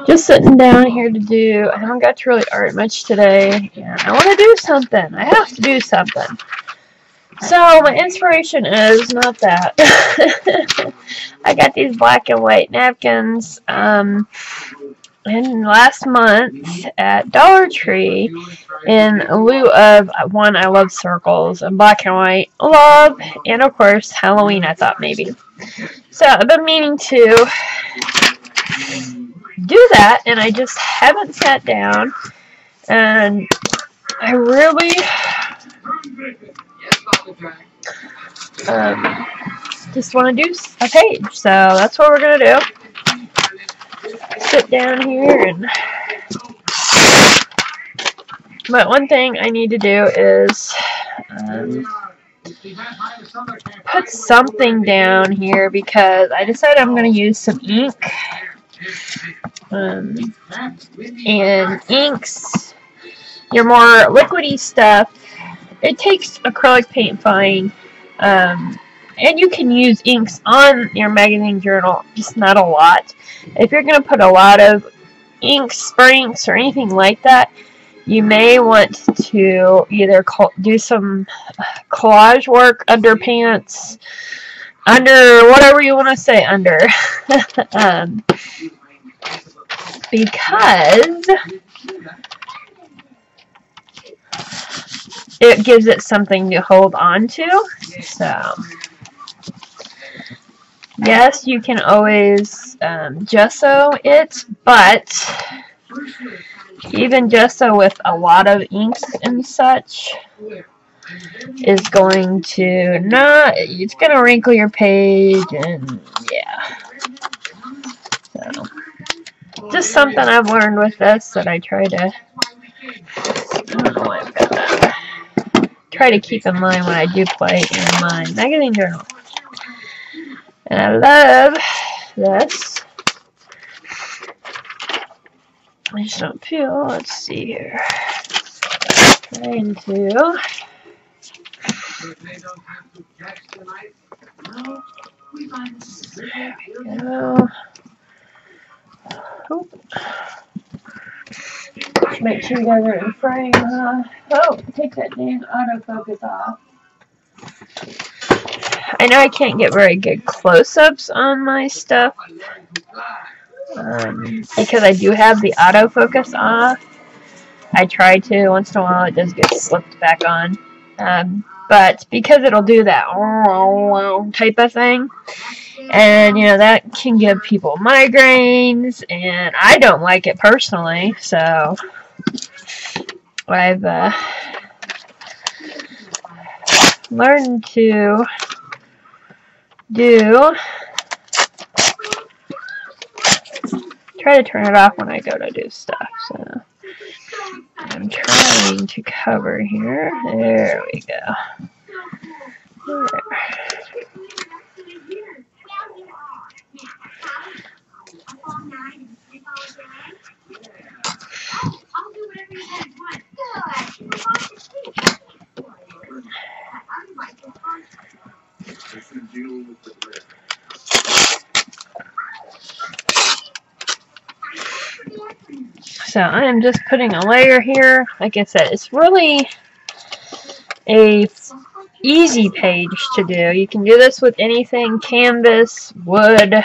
Just sitting down here to do. I haven't got to really art much today, and I want to do something. I have to do something. So my inspiration is not that. I got these black and white napkins in last month at Dollar Tree in lieu of one. I love circles and black and white love, and of course Halloween. I thought maybe. So I've been meaning to do that, and I just haven't sat down, and I really just want to do a page. So that's what we're gonna do. Sit down here and. But one thing I need to do is put something down here because I decided I'm going to use some ink. And inks, your more liquidy stuff, it takes acrylic paint fine. And you can use inks on your magazine journal, just not a lot. If you're going to put a lot of inks, spray inks, or anything like that, you may want to either do some collage work under pants, under whatever you want to say under, because it gives it something to hold on to. So, yes, you can always gesso it, but even gesso with a lot of inks and such is going to it's going to wrinkle your page, and yeah. So, just something I've learned with this that I try to, I don't know why I've got that, try to keep in mind when I do play in my magazine journal. And I love this. I just don't feel, let's see here, trying to, there we go. Oh. Make sure you guys are in frame. Oh, take that dang autofocus off. I know I can't get very good close-ups on my stuff. Because I do have the autofocus off. I try to, once in a while it does get slipped back on. But because it'll do that type of thing, and that can give people migraines, and I don't like it personally, so I've learned to try to turn it off when I go to do stuff. So I'm trying to cover here. There we go. There. So I am just putting a layer here. Like I said, it's really a easy page to do. You can do this with anything: canvas, wood,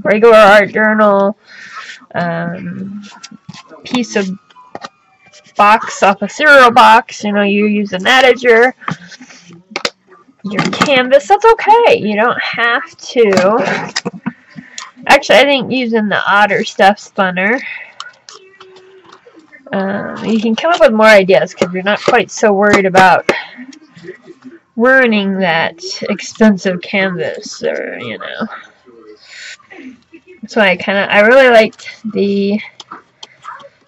regular art journal, piece of box off a cereal box. You use that as your canvas. That's okay. You don't have to. Actually, I think using the otter stuff's funner. You can come up with more ideas because you're not quite so worried about ruining that expensive canvas, or That's why I really liked the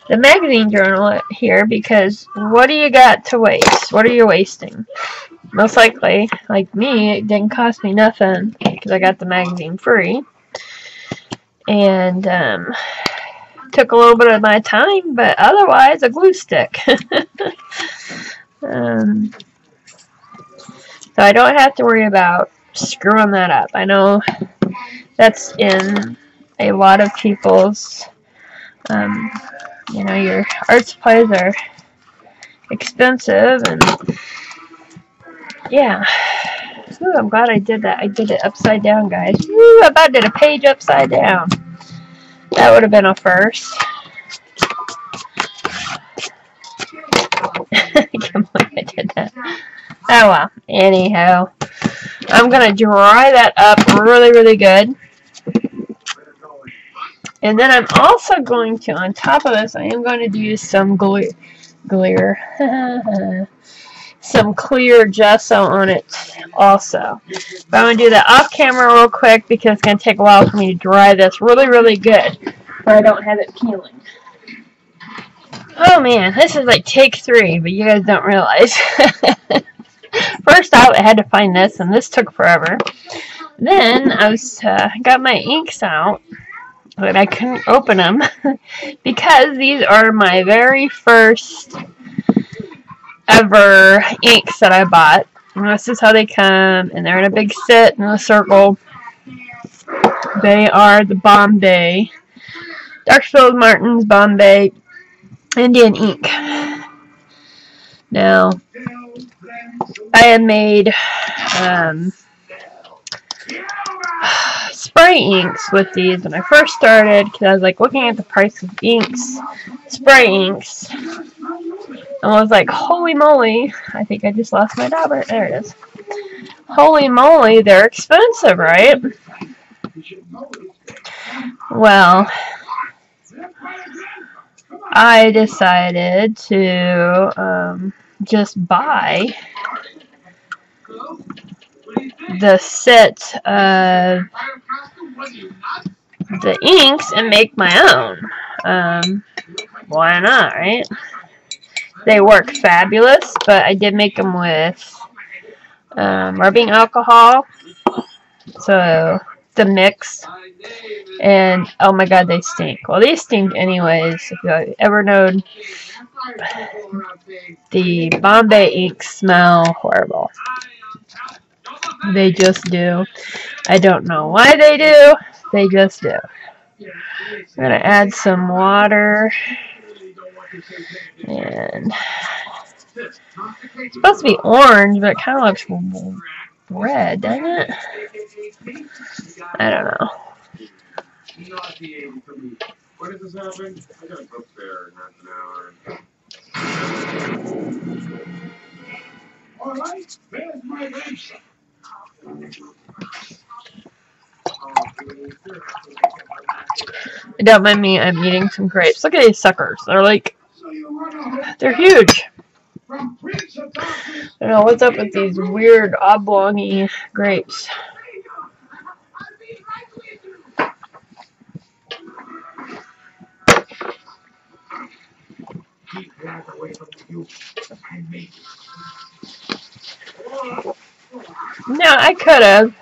magazine journal here, because what do you got to waste? What are you wasting? Most likely, like me, it didn't cost me nothing because I got the magazine free, and took a little bit of my time, but otherwise a glue stick. So I don't have to worry about screwing that up. I know that's in a lot of people's, you know, your art supplies are expensive, and yeah. Ooh, I'm glad I did that. I did it upside down, guys. Ooh, I about did a page upside down. That would have been a first. I can't believe I did that. Oh well. Anyhow, I'm gonna dry that up really, really good. And then I'm also going to, on top of this, I am going to use some some clear gesso on it also. But I'm going to do that off camera real quick because it's going to take a while for me to dry this really, really good, or I don't have it peeling. Oh man, this is like take 3, but you guys don't realize. First out, I had to find this, and this took forever. Then I got my inks out, but I couldn't open them because these are my very first ever inks that I bought. And this is how they come, and they're in a big set in a circle. They are the Bombay, Darkfield Martin's Bombay Indian ink. Now, I had made spray inks with these when I first started because I was like looking at the price of inks, spray inks, and was like, holy moly, I think I just lost my dauber. There it is. Holy moly, they're expensive, right? Well, I decided to just buy the set of the inks and make my own. Why not, right? They work fabulous, but I did make them with rubbing alcohol, so the mix, and oh my god, they stink. Well, these stink anyways. If you ever known, the Bombay inks smell horrible. They just do. I don't know why they do. They just do. I'm gonna add some water, and it's supposed to be orange, but it kind of looks red, doesn't it? I don't know. When does this happen? I gotta go there in half an hour. Alright, there's my grapes. Don't mind me, I'm eating some grapes. Look at these suckers. They're huge. I don't know what's up with these weird oblongy grapes. Now I could have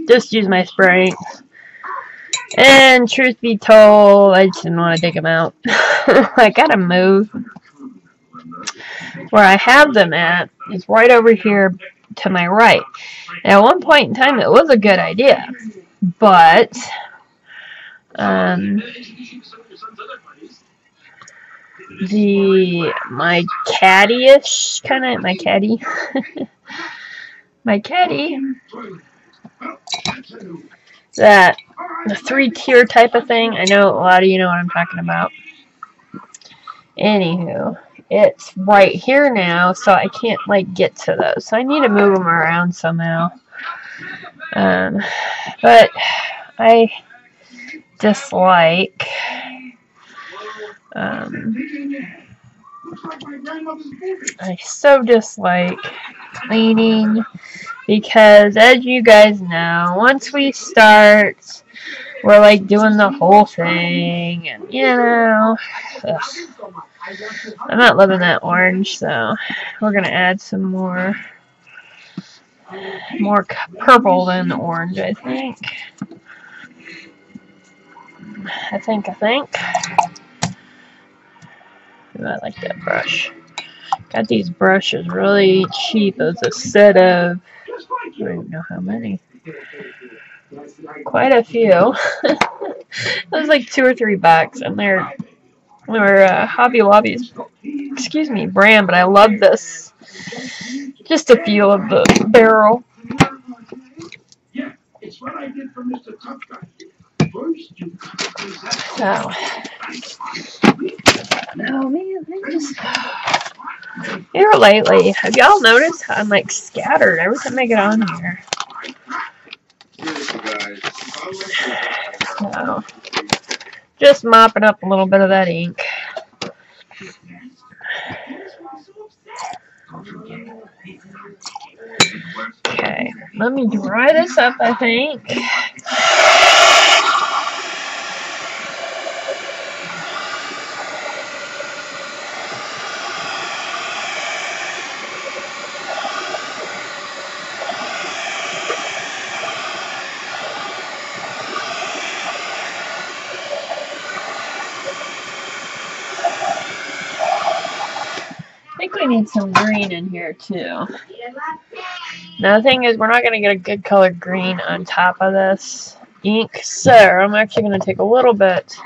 just used my spray. And truth be told, I just didn't want to dig them out. I gotta move. Where I have them at is right over here to my right. And at one point in time, it was a good idea. But, my caddy-ish, my caddy, that the 3-tier type of thing. I know a lot of you know what I'm talking about. Anywho, it's right here now, so I can't get to those. So I need to move them around somehow. But I dislike I so dislike cleaning, because as you guys know, once we start, we're doing the whole thing, and you know, ugh. I'm not loving that orange, so we're gonna add some more purple than orange, I think. Ooh, I like that brush. Got these brushes really cheap. It was a set of, I don't even know how many. quite a few. It was like $2 or $3, and they're Hobby Lobby's, excuse me, brand, but I love this. Just a few of the barrel. So, oh man, here lately, have y'all noticed how I'm like scattered every time I get on here? So, just mopping up a little bit of that ink. Okay, let me dry this up, I think. I think we need some green in here too. Now the thing is, we're not going to get a good color green on top of this ink, so I'm actually going to take a little bit.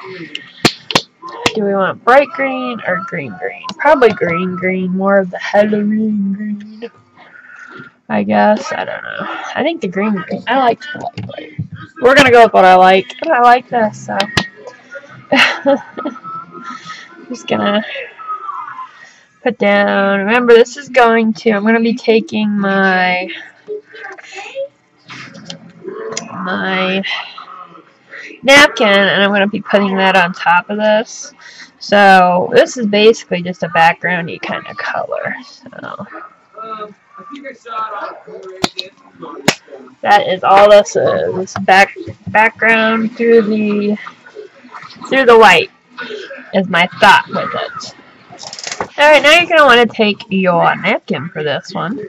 Do we want bright green or green green? Probably green green, more of the Halloween green, I guess. I don't know. I think the green green. I like the light white. We're going to go with what I like. And I like this, so. Just going to put down. Remember, this is going to, I'm going to be taking my napkin and I'm going to be putting that on top of this. So this is basically just a backgroundy kind of color. So that is all this is. Background through the white is my thought with it. Alright, now you're going to want to take your napkin for this one.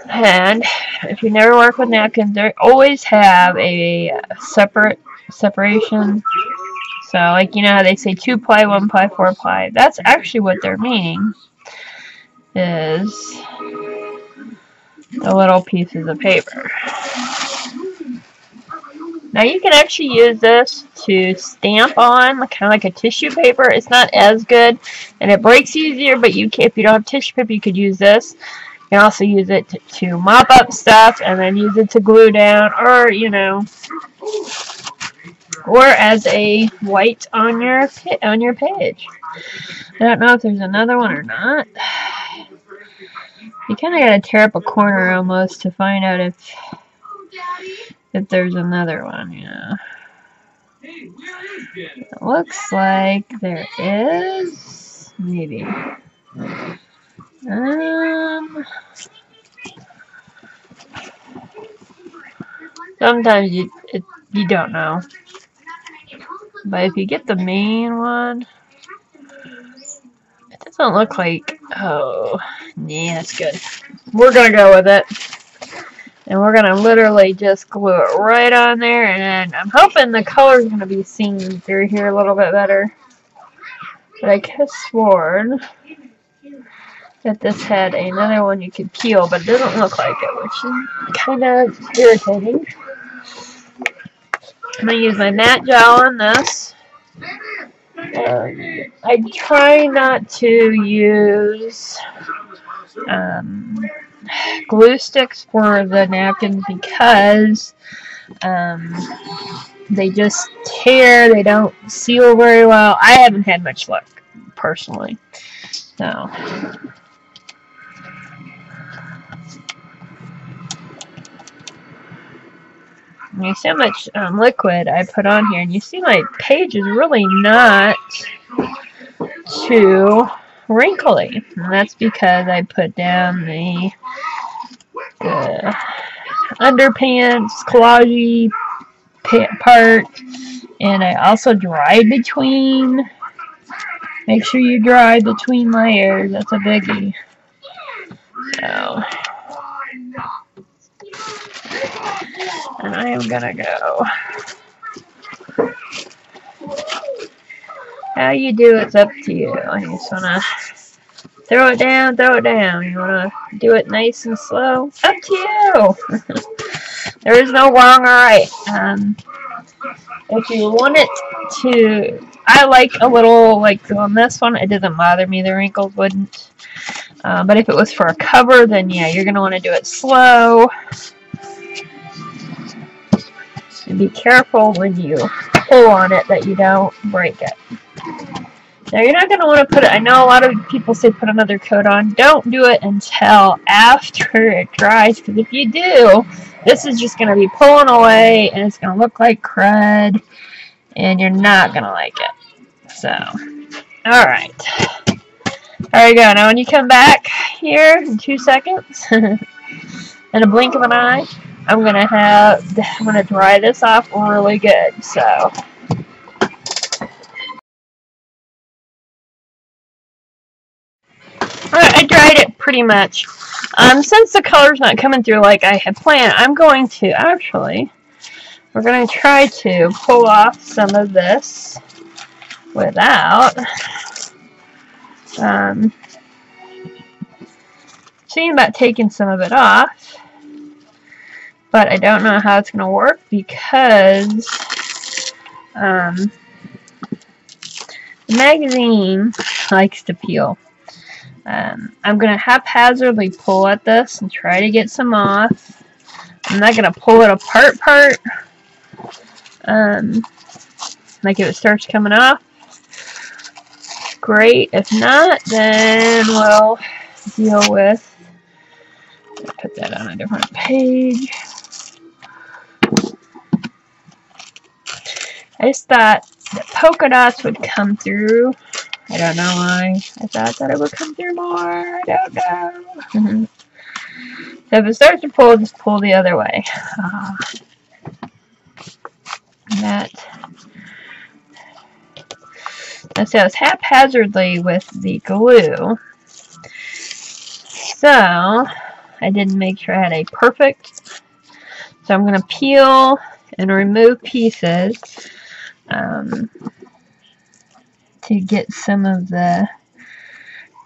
And if you never work with napkins, they always have a separation. So, like, you know how they say 2-ply, 1-ply, 4-ply? That's actually what they're meaning, is the little pieces of paper. Now you can actually use this to stamp on, kind of like a tissue paper. It's not as good, and it breaks easier, but if you don't have tissue paper, you could use this. You can also use it to mop up stuff, and then use it to glue down, or, you know, or as a white on your page. I don't know if there's another one or not. You kind of got to tear up a corner almost to find out if there's another one, you know. It looks like there is, maybe. Sometimes you don't know. But if you get the main one, it doesn't look like, oh, yeah, that's good. We're going to go with it. And we're going to literally just glue it right on there. And I'm hoping the color is going to be seen through here a little bit better. But I could have sworn that this had another one you could peel, but it doesn't look like it, which is kind of irritating. I'm going to use my matte gel on this. I try not to use glue sticks for the napkins because they just tear, they don't seal very well. I haven't had much luck, personally. So you see how much liquid I put on here, and you see my page is really not too wrinkly, and that's because I put down the underpants collage part, and I also dried between. Make sure you dry between layers. That's a biggie. So, and I am gonna go. How you do it's up to you. You just wanna throw it down, throw it down. You wanna do it nice and slow? Up to you. There is no wrong or right. If you want it to, I like a little, like on this one, it doesn't bother me, the wrinkles wouldn't. But if it was for a cover, then yeah, you're going to want to do it slow. And be careful when you pull on it that you don't break it. Now you're not going to want to put it, I know a lot of people say put another coat on. Don't do it until after it dries, because if you do, this is just going to be pulling away and it's going to look like crud and you're not going to like it. So, alright. There you go. Now when you come back here in 2 seconds, in a blink of an eye, I'm going to dry this off really good. So, I dried it pretty much. Since the color's not coming through like I had planned, I'm going to actually, we're going to try to pull off some of this without, thinking about taking some of it off, but I don't know how it's going to work because, the magazine likes to peel. I'm going to haphazardly pull at this and try to get some off. I'm not going to pull it apart. Like if it starts coming off, great. If not, then we'll deal with, put that on a different page. I just thought that polka dots would come through. I don't know why. I thought that it would come through more. I don't know. So if it starts to pull, just pull the other way. Let's see, I was haphazardly with the glue. So, I didn't make sure I had a perfect. So I'm going to peel and remove pieces. To get some of the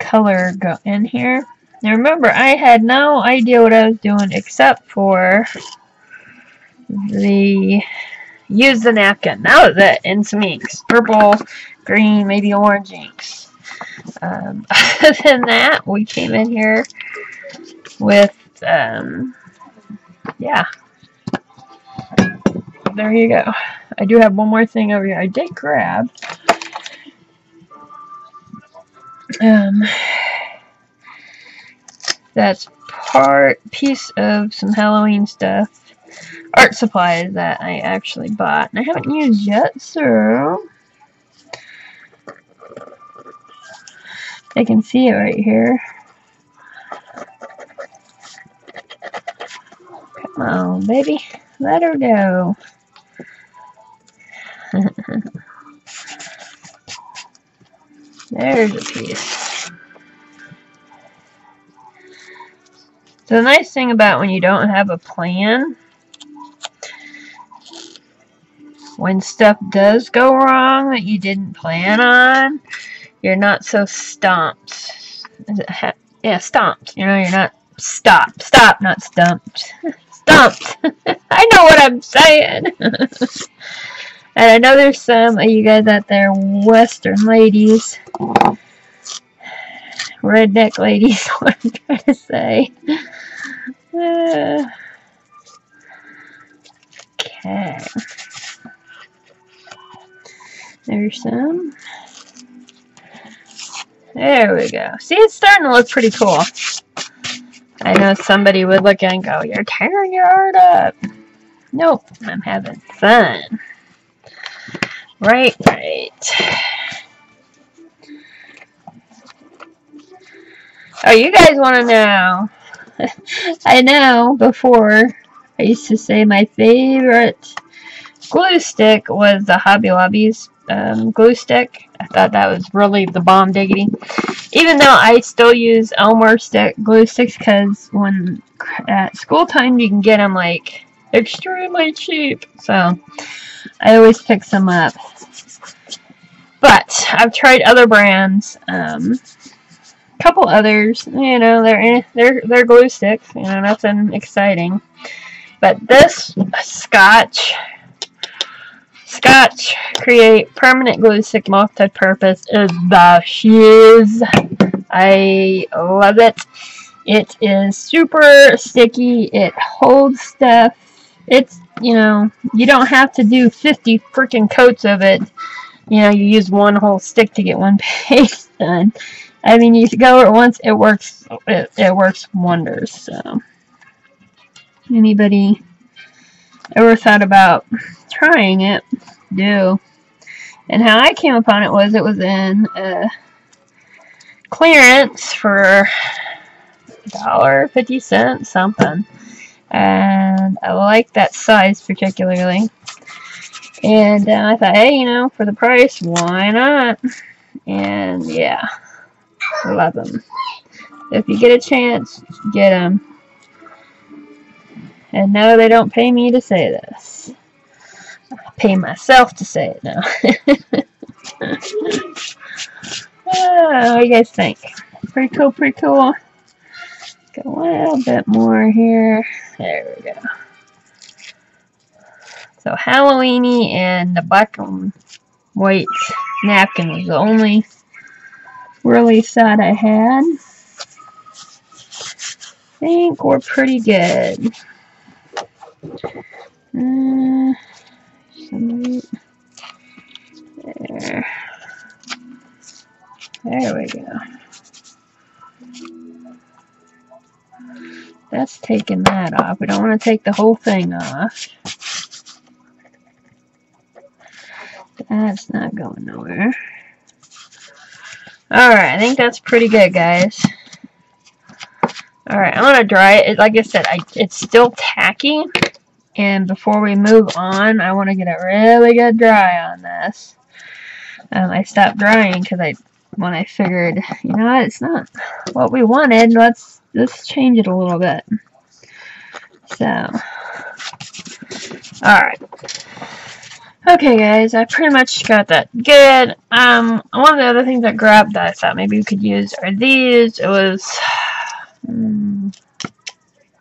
color go in here. Now remember, I had no idea what I was doing except for use the napkin. That was it, and some inks. Purple, green, maybe orange inks. Other than that, we came in here with, yeah. There you go. I do have one more thing over here. I did grab that's piece of some Halloween stuff, art supplies that I actually bought and I haven't used yet, so I can see it right here. Come on, baby, let her go. There's a piece. So the nice thing about when you don't have a plan, when stuff does go wrong that you didn't plan on, you're not so stumped. Yeah, stumped. You know, you're not stopped. Stop, not stumped. Stumped. I know what I'm saying. And I know there's some of you guys out there, Western ladies, redneck ladies, what I'm trying to say. Okay. There's some. There we go. See, it's starting to look pretty cool. I know somebody would look and go, "You're tearing your art up." Nope, I'm having fun. Right. Oh, you guys want to know? I know before I used to say my favorite glue stick was the Hobby Lobby's glue stick. I thought that was really the bomb diggity. Even though I still use Elmer glue sticks because when at school time you can get them like extremely cheap. So I always pick some up. But I've tried other brands. couple others. You know, they're glue sticks. You know, nothing exciting. But this Scotch Create Permanent Glue Stick Multi-Purpose is the shiz. I love it. It is super sticky. It holds stuff. It's, you know, you don't have to do 50 freaking coats of it. You know, you use one whole stick to get one page done. I mean, you go it once, it works. It works wonders. So, anybody ever thought about trying it? Do. And how I came upon it was in clearance for $1.50, something. And I like that size particularly. And I thought, hey, you know, for the price, why not? And yeah, love them. If you get a chance, get them. And no, they don't pay me to say this. I pay myself to say it now. What do you guys think? Pretty cool, pretty cool. Got a little bit more here. There we go. So Halloweeny and the black and white napkin was the only really sad I had. I think we're pretty good. There. There we go. That's taking that off. We don't want to take the whole thing off. That's not going nowhere. Alright, I think that's pretty good, guys. Alright, I want to dry it. Like I said, it's still tacky. And before we move on, I want to get it really good dry on this. I stopped drying because when I figured, you know what, it's not what we wanted. Let's change it a little bit. So, alright. Okay, guys, I pretty much got that good. One of the other things I grabbed that I thought maybe we could use are these. It was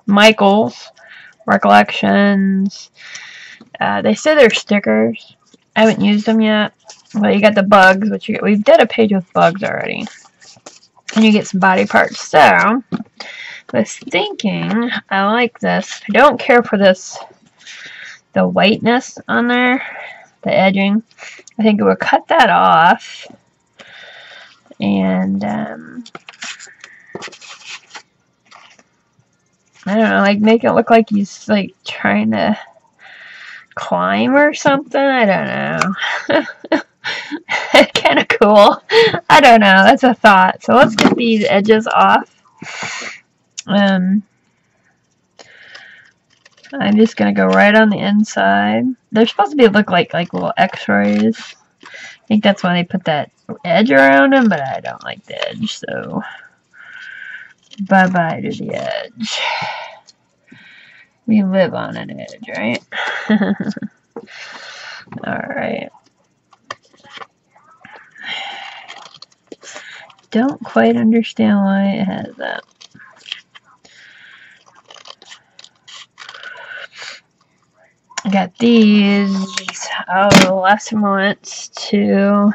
Michael's Recollections. They say they're stickers. I haven't used them yet. Well, you got the bugs, which we did a page with bugs already. And you get some body parts. So, I was thinking, I like this. I don't care for this, the whiteness on there, the edging. I think it would cut that off. And, I don't know, like make it look like he's like trying to climb or something. I don't know. Kind of cool. I don't know. That's a thought. So let's get these edges off. I'm just gonna go right on the inside. They're supposed to look like little X-rays. I think that's why they put that edge around them, but I don't like the edge, so bye-bye to the edge. We live on an edge, right? Alright. Don't quite understand why it has that. I got these. Oh, last moments to.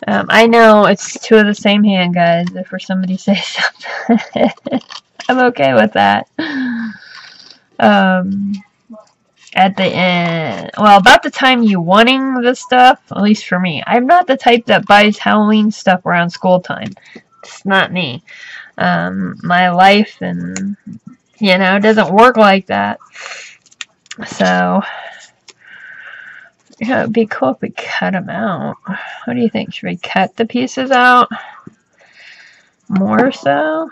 I know it's two of the same hand, guys. If for somebody say something, I'm okay with that. At the end, well, about the time you wanting this stuff, at least for me, I'm not the type that buys Halloween stuff around school time. It's not me. My life and, you know, it doesn't work like that. So, yeah, it'd be cool if we cut them out. What do you think? Should we cut the pieces out? More so?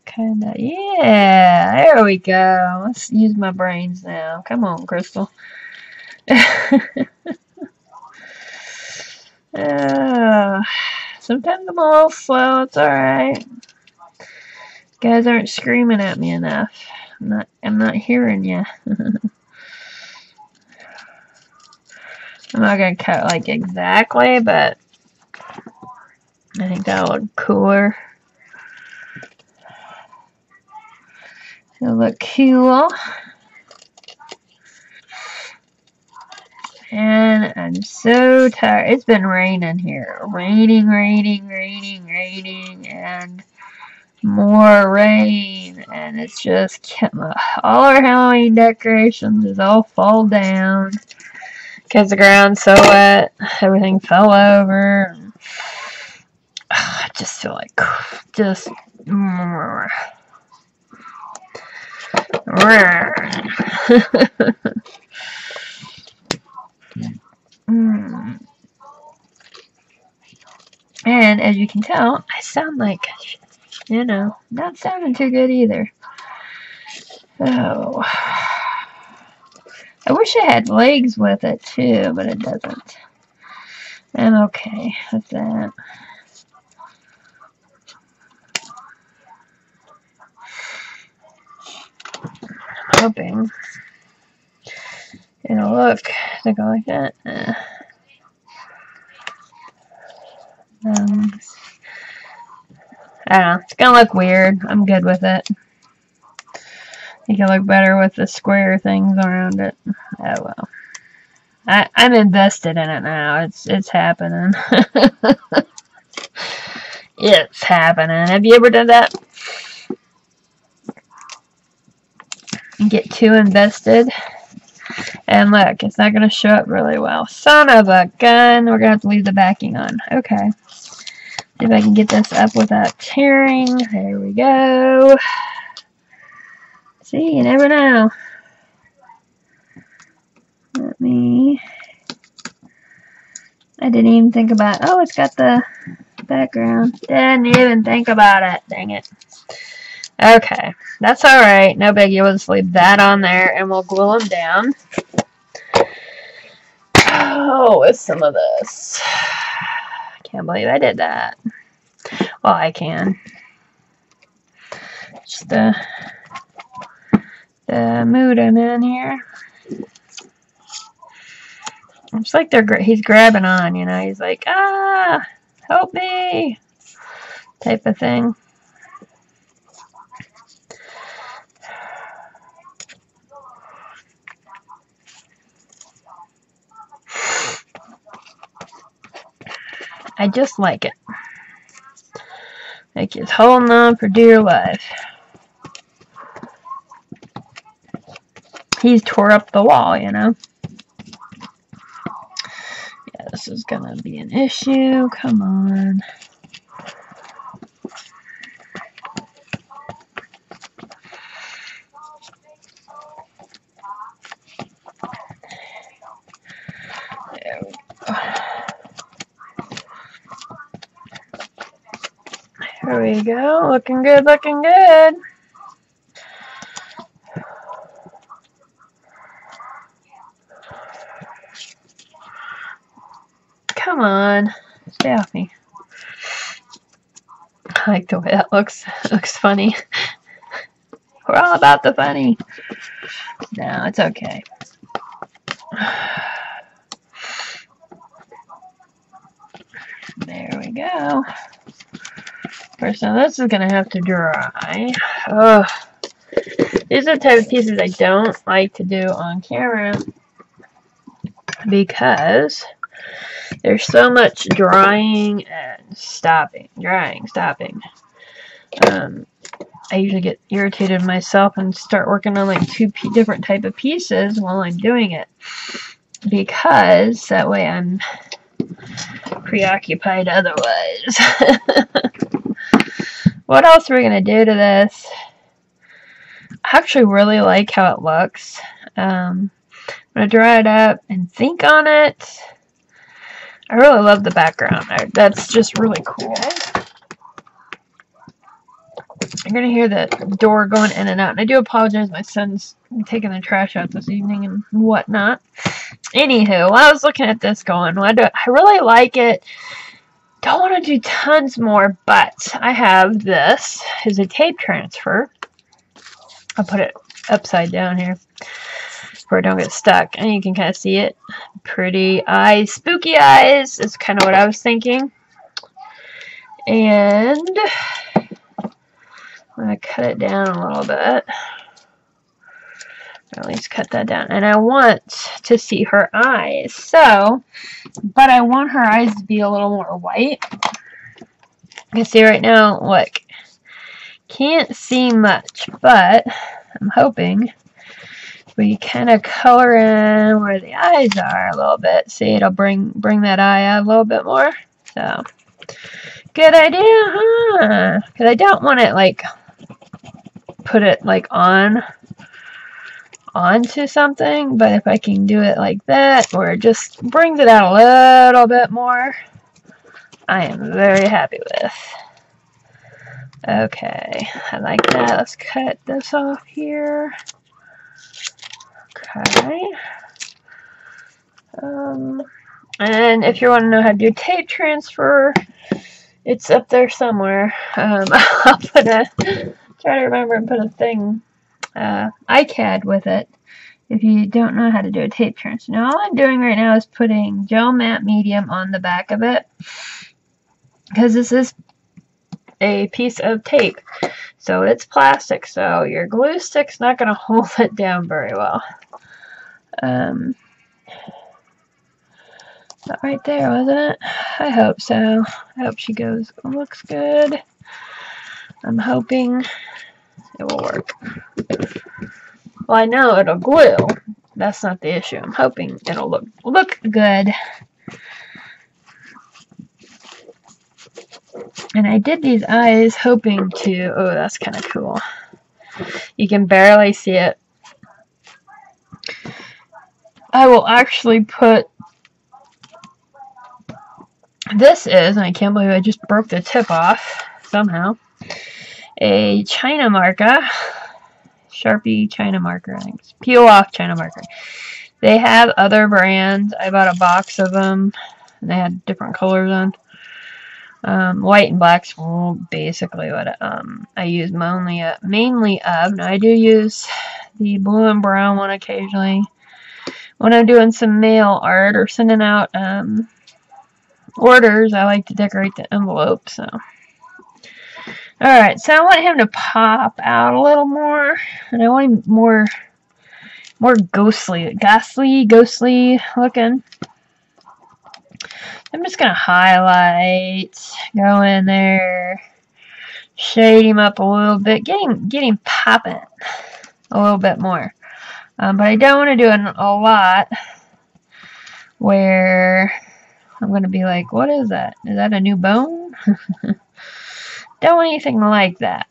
Kinda, yeah, there we go. Let's use my brains now. Come on, Crystal. Sometimes I'm a little slow, it's alright. Guys aren't screaming at me enough. I'm not hearing you. I'm not gonna cut like exactly, but I think that'll look cooler. It'll look cool. And I'm so tired. It's been raining here. Raining, and more rain. And it's just all our Halloween decorations is all fall down. Because the ground's so wet. Everything fell over. I just feel like just And as you can tell, I sound like, you know, not sounding too good either. Oh, I wish I had legs with it too, but it doesn't. I'm okay with that. I'm hoping it'll look to go like that. I don't know. It's gonna look weird. I'm good with it. I think it'll look better with the square things around it. Oh well. I'm invested in it now. It's happening. It's happening. Have you ever done that? You get too invested. And look, it's not going to show up really well. Son of a gun. We're going to have to leave the backing on. Okay. See if I can get this up without tearing. There we go. See, you never know. Let me... I didn't even think about... Oh, it's got the background. Didn't even think about it. Dang it. Okay. That's alright. No biggie. We'll just leave that on there and we'll glue them down. Oh, with some of this. I can't believe I did that. Well, I can. Just the mood I'm in here. It's like he's grabbing on, you know. He's like, ah, help me, type of thing. I just like it. Like he's holding on for dear life. He's tore up the wall, you know. Yeah, this is gonna be an issue. Come on. There we go. There we go. Looking good, looking good. Come on. Stay off me. I like the way that looks. It looks funny. We're all about the funny. No, it's okay. There we go. First, now this is going to have to dry. Ugh. These are the type of pieces I don't like to do on camera because there's so much drying and stopping. Drying, stopping. I usually get irritated myself and start working on like two different type of pieces while I'm doing it because that way I'm preoccupied otherwise. What else are we going to do to this? I actually really like how it looks. I'm going to dry it up and think on it. I really love the background. That's just really cool. You're going to hear the door going in and out. And I do apologize. My son's taking the trash out this evening and whatnot. Anywho, I was looking at this going, I really like it. Don't want to do tons more, but I have this as a tape transfer. I'll put it upside down here where it don't get stuck. And you can kind of see it. Pretty eyes, spooky eyes is kind of what I was thinking. And I'm going to cut it down a little bit. Or at least cut that down. And I want to see her eyes. So, but I want her eyes to be a little more white. You can see right now, look. Can't see much, but I'm hoping we kind of color in where the eyes are a little bit. See, it'll bring that eye out a little bit more. So, good idea, huh? Because I don't want it, like, put it, like, onto something. But if I can do it like that, where it just brings it out a little bit more, I am very happy with. Okay, I like that. Let's cut this off here. Okay. And if you want to know how to do tape transfer, it's up there somewhere. I'll try to remember and put a thing, iCAD with it, if you don't know how to do a tape transfer. Now, all I'm doing right now is putting gel matte medium on the back of it, because this is a piece of tape. So it's plastic, so your glue stick's not going to hold it down very well. That right there, wasn't it? I hope so. I hope she looks good. I'm hoping it will work. Well, I know it'll glue. That's not the issue. I'm hoping it'll look good. And I did these eyes hoping to... Oh, that's kind of cool. You can barely see it. I will actually put... This is, and I can't believe I just broke the tip off somehow, a China marker. Sharpie China marker, I think. It's peel off China marker. They have other brands. I bought a box of them, and they had different colors on. White and black's basically what I use mainly of. Now I do use the blue and brown one occasionally when I'm doing some mail art or sending out orders. I like to decorate the envelope. So, alright, so I want him to pop out a little more, and I want him more ghostly looking. I'm just going to highlight, go in there, shade him up a little bit, get him popping a little bit more. But I don't want to do it a lot where I'm going to be like, what is that? Is that a new bone? Don't want anything like that.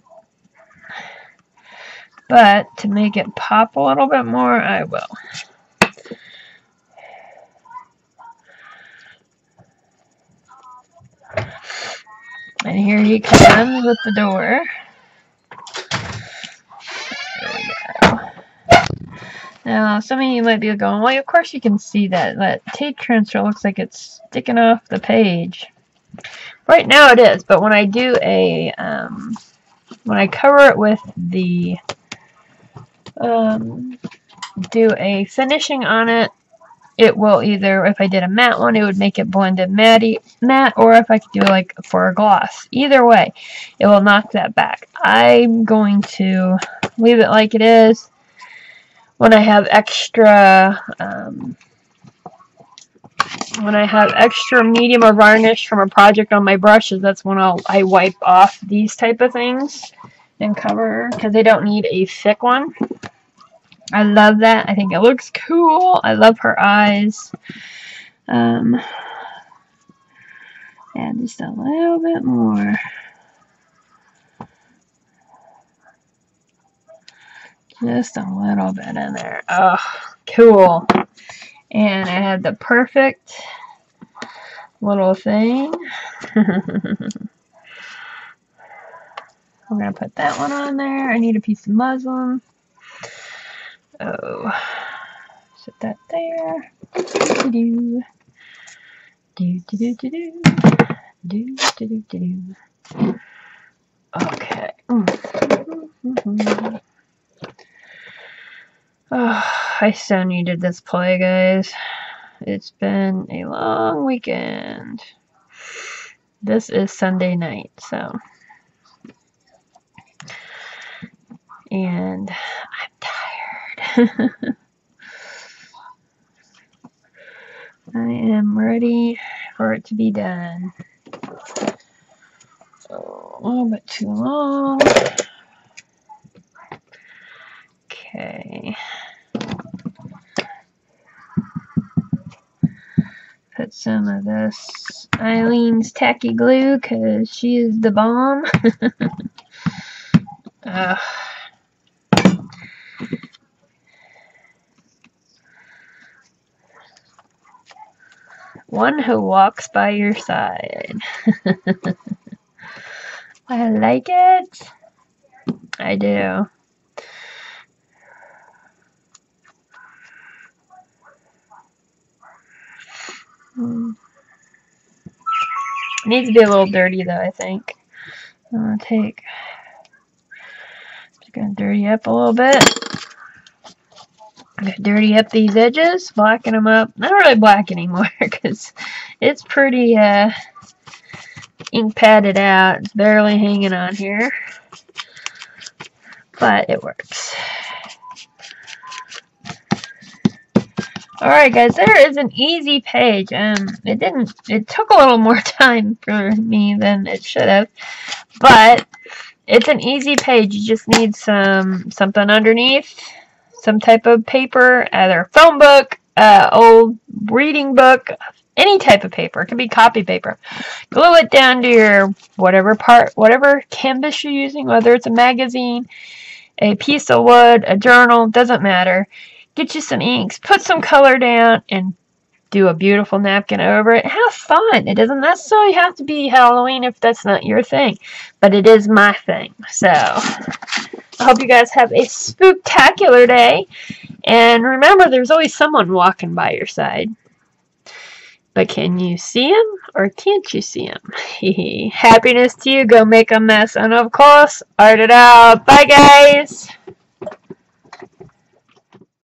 But to make it pop a little bit more, I will. And here he comes with the door. There we go. Now, some of you might be going, well, of course you can see that. That tape transfer looks like it's sticking off the page. Right now it is, but when I do a, when I cover it with the, do a finishing on it, it will either, if I did a matte one, it would make it blended matte, or if I could do like for a gloss. Either way, it will knock that back. I'm going to leave it like it is. When I have extra, medium or varnish from a project on my brushes, that's when I wipe off these type of things and cover, because they don't need a thick one. I love that. I think it looks cool. I love her eyes. And just a little bit more. Just a little bit in there. Oh, cool. And I had the perfect little thing. I'm going to put that one on there. I need a piece of muslin. Oh, set that there. Do do do do do do do do do. Okay. Oh, I so needed this play, guys. It's been a long weekend. this is Sunday night, so. And I'm tired. I am ready for it to be done. Oh, a little bit too long. Okay. Put some of this Eileen's tacky glue because she is the bomb. One who walks by your side. I like it. I do. It needs to be a little dirty though, I think. I'm just gonna dirty up a little bit. I'm gonna dirty up these edges, blacken them up. Not really black anymore because it's pretty ink padded out. It's barely hanging on here, but it works. Alright guys, there is an easy page. It took a little more time for me than it should have, but it's an easy page. You just need something underneath, some type of paper, either a phone book, old reading book, any type of paper. It could be copy paper. Glue it down to your whatever canvas you're using, whether it's a magazine, a piece of wood, a journal, doesn't matter. Get you some inks, put some color down, and do a beautiful napkin over it. Have fun. It doesn't necessarily have to be Halloween if that's not your thing, but it is my thing. So, I hope you guys have a spooktacular day, and remember, there's always someone walking by your side. But can you see him, or can't you see him? Happiness to you. Go make a mess, and of course, art it out. Bye, guys.